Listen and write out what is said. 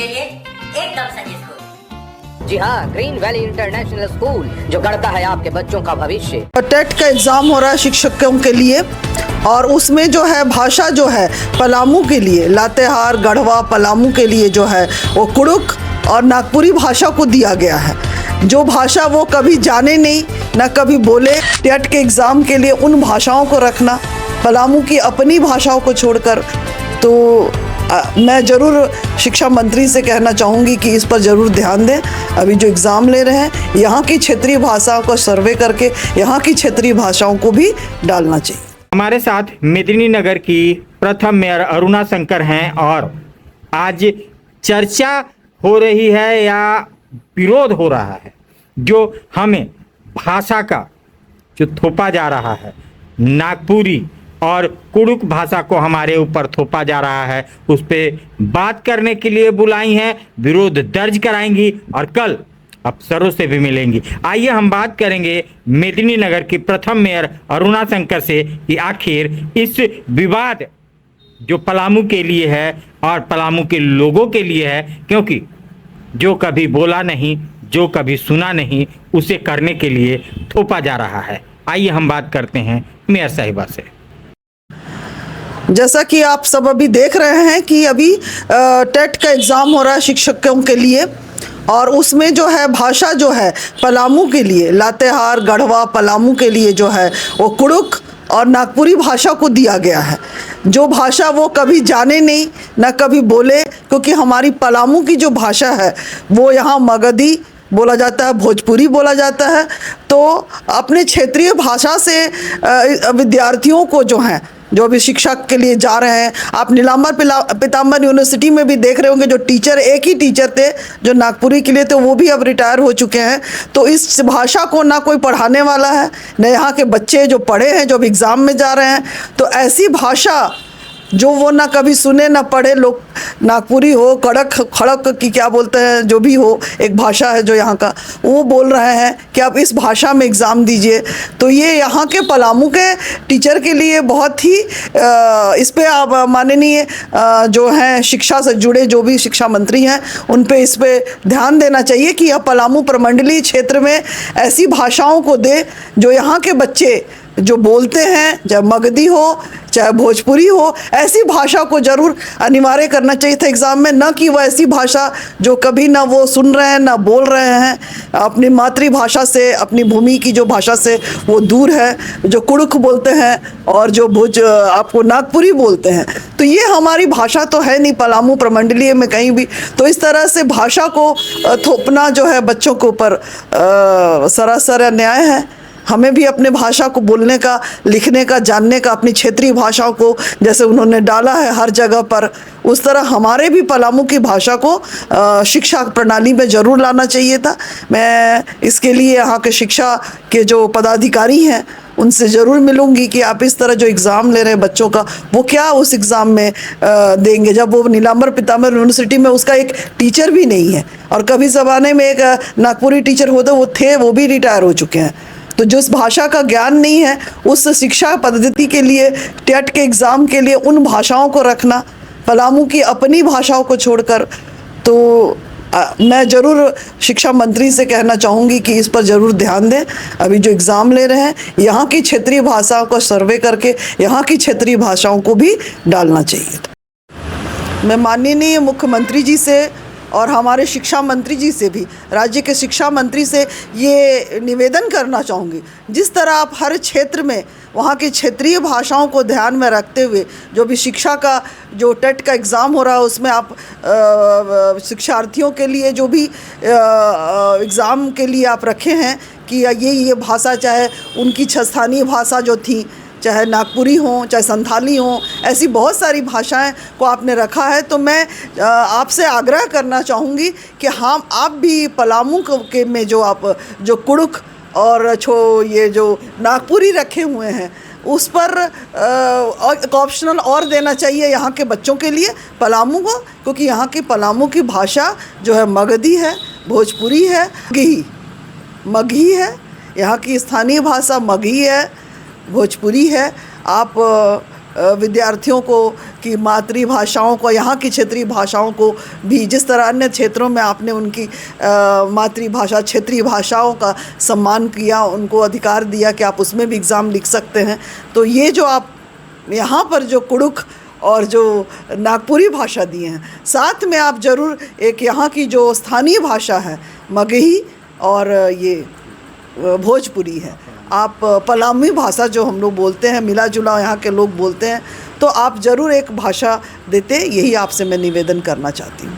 लिए एकदम सही स्कूल। जी हाँ, ग्रीन वैली इंटरनेशनल स्कूल जो गढ़ता है आपके बच्चों का भविष्य। टेट का एग्ज़ाम हो रहा है शिक्षकों के लिए, और उसमें जो है भाषा जो है पलामू के लिए, लातेहार गढ़वा पलामू के लिए जो है वो कुड़ुक और नागपुरी भाषा को दिया गया है। जो भाषा वो कभी जाने नहीं ना कभी बोले। टेट के एग्ज़ाम के लिए उन भाषाओं को रखना, पलामू की अपनी भाषाओं को छोड़कर। तो मैं ज़रूर शिक्षा मंत्री से कहना चाहूँगी कि इस पर ज़रूर ध्यान दें। अभी जो एग्ज़ाम ले रहे हैं यहाँ की क्षेत्रीय भाषाओं को सर्वे करके यहाँ की क्षेत्रीय भाषाओं को भी डालना चाहिए। हमारे साथ मेदिनीनगर की प्रथम मेयर अरुणा शंकर हैं और आज चर्चा हो रही है या विरोध हो रहा है जो हमें भाषा का जो थोपा जा रहा है, नागपुरी और कुड़ुक भाषा को हमारे ऊपर थोपा जा रहा है, उस पर बात करने के लिए बुलाई हैं, विरोध दर्ज कराएंगी और कल अफसरों से भी मिलेंगी। आइए हम बात करेंगे मेदिनीनगर की प्रथम मेयर अरुणा शंकर से कि आखिर इस विवाद जो पलामू के लिए है और पलामू के लोगों के लिए है, क्योंकि जो कभी बोला नहीं, जो कभी सुना नहीं, उसे करने के लिए थोपा जा रहा है। आइए हम बात करते हैं मेयर साहिबा से। जैसा कि आप सब अभी देख रहे हैं कि अभी टेट का एग्ज़ाम हो रहा है शिक्षकों के लिए, और उसमें जो है भाषा जो है पलामू के लिए, लातेहार गढ़वा पलामू के लिए जो है वो कुड़ुक और नागपुरी भाषा को दिया गया है। जो भाषा वो कभी जाने नहीं ना कभी बोले, क्योंकि हमारी पलामू की जो भाषा है वो यहाँ मगधी बोला जाता है, भोजपुरी बोला जाता है। तो अपने क्षेत्रीय भाषा से विद्यार्थियों को जो हैं, जो भी शिक्षा के लिए जा रहे हैं, आप नीलांबर पीताम्बर यूनिवर्सिटी में भी देख रहे होंगे, जो टीचर एक ही टीचर थे जो नागपुरी के लिए थे, वो भी अब रिटायर हो चुके हैं। तो इस भाषा को ना कोई पढ़ाने वाला है, न यहाँ के बच्चे जो पढ़े हैं, जो अब एग्ज़ाम में जा रहे हैं। तो ऐसी भाषा जो वो ना कभी सुने ना पढ़े लोग, नागपुरी हो, कड़क खड़क की क्या बोलते हैं, जो भी हो, एक भाषा है जो यहाँ का, वो बोल रहे हैं कि आप इस भाषा में एग्ज़ाम दीजिए। तो ये यहाँ के पलामू के टीचर के लिए बहुत ही इस पे आप माननीय जो हैं शिक्षा से जुड़े जो भी शिक्षा मंत्री हैं, उन पे इस पे ध्यान देना चाहिए कि यह पलामू प्रमंडलीय क्षेत्र में ऐसी भाषाओं को दे जो यहाँ के बच्चे जो बोलते हैं, चाहे मगधी हो चाहे भोजपुरी हो, ऐसी भाषा को ज़रूर अनिवार्य करना चाहिए था एग्ज़ाम में, न कि वो ऐसी भाषा जो कभी ना वो सुन रहे हैं ना बोल रहे हैं, अपनी मातृभाषा से, अपनी भूमि की जो भाषा से वो दूर है, जो कुड़ुक बोलते हैं और जो आपको नागपुरी बोलते हैं। तो ये हमारी भाषा तो है नहीं पलामू प्रमंडलीय में कहीं भी। तो इस तरह से भाषा को थोपना जो है बच्चों के ऊपर सरासर अन्याय है। हमें भी अपने भाषा को बोलने का, लिखने का, जानने का, अपनी क्षेत्रीय भाषाओं को जैसे उन्होंने डाला है हर जगह पर, उस तरह हमारे भी पलामू की भाषा को शिक्षा प्रणाली में ज़रूर लाना चाहिए था। मैं इसके लिए यहाँ के शिक्षा के जो पदाधिकारी हैं उनसे ज़रूर मिलूंगी कि आप इस तरह जो एग्ज़ाम ले रहे हैं बच्चों का, वो क्या उस एग्ज़ाम में देंगे जब वो नीलांबर पीताम्बर यूनिवर्सिटी में उसका एक टीचर भी नहीं है। और कभी ज़माने में एक नागपुरी टीचर होते वो थे, वो भी रिटायर हो चुके हैं। तो जो उस भाषा का ज्ञान नहीं है, उस शिक्षा पद्धति के लिए, टेट के एग्ज़ाम के लिए उन भाषाओं को रखना, पलामू की अपनी भाषाओं को छोड़कर। तो मैं ज़रूर शिक्षा मंत्री से कहना चाहूँगी कि इस पर ज़रूर ध्यान दें। अभी जो एग्ज़ाम ले रहे हैं यहाँ की क्षेत्रीय भाषाओं का सर्वे करके यहाँ की क्षेत्रीय भाषाओं को भी डालना चाहिए। मैं माननीय मुख्यमंत्री जी से और हमारे शिक्षा मंत्री जी से भी, राज्य के शिक्षा मंत्री से ये निवेदन करना चाहूँगी, जिस तरह आप हर क्षेत्र में वहाँ की क्षेत्रीय भाषाओं को ध्यान में रखते हुए जो भी शिक्षा का जो टेट का एग्ज़ाम हो रहा है उसमें आप शिक्षार्थियों के लिए जो भी एग्ज़ाम के लिए आप रखे हैं कि ये भाषा, चाहे उनकी स्थानीय भाषा जो थी, चाहे नागपुरी हो चाहे संथाली हो, ऐसी बहुत सारी भाषाएं को आपने रखा है। तो मैं आपसे आग्रह करना चाहूँगी कि आप भी पलामू के में जो आप जो कुड़ुक और ये जो नागपुरी रखे हुए हैं उस पर एक ऑप्शनल और देना चाहिए यहाँ के बच्चों के लिए पलामू को, क्योंकि यहाँ की पलामू की भाषा जो है मगधी है, भोजपुरी है, मगही है, यहाँ की स्थानीय भाषा मगही है, भोजपुरी है। आप विद्यार्थियों को कि मातृभाषाओं को, यहाँ की क्षेत्रीय भाषाओं को भी जिस तरह अन्य क्षेत्रों में आपने उनकी मातृभाषा क्षेत्रीय भाषाओं का सम्मान किया, उनको अधिकार दिया कि आप उसमें भी एग्ज़ाम लिख सकते हैं, तो ये जो आप यहाँ पर जो कुड़ुख और जो नागपुरी भाषा दिए हैं, साथ में आप ज़रूर एक यहाँ की जो स्थानीय भाषा है मगही और ये भोजपुरी है, आप पलामी भाषा जो हम लोग बोलते हैं, मिला जुला यहाँ के लोग बोलते हैं, तो आप ज़रूर एक भाषा देते, यही आपसे मैं निवेदन करना चाहती हूँ।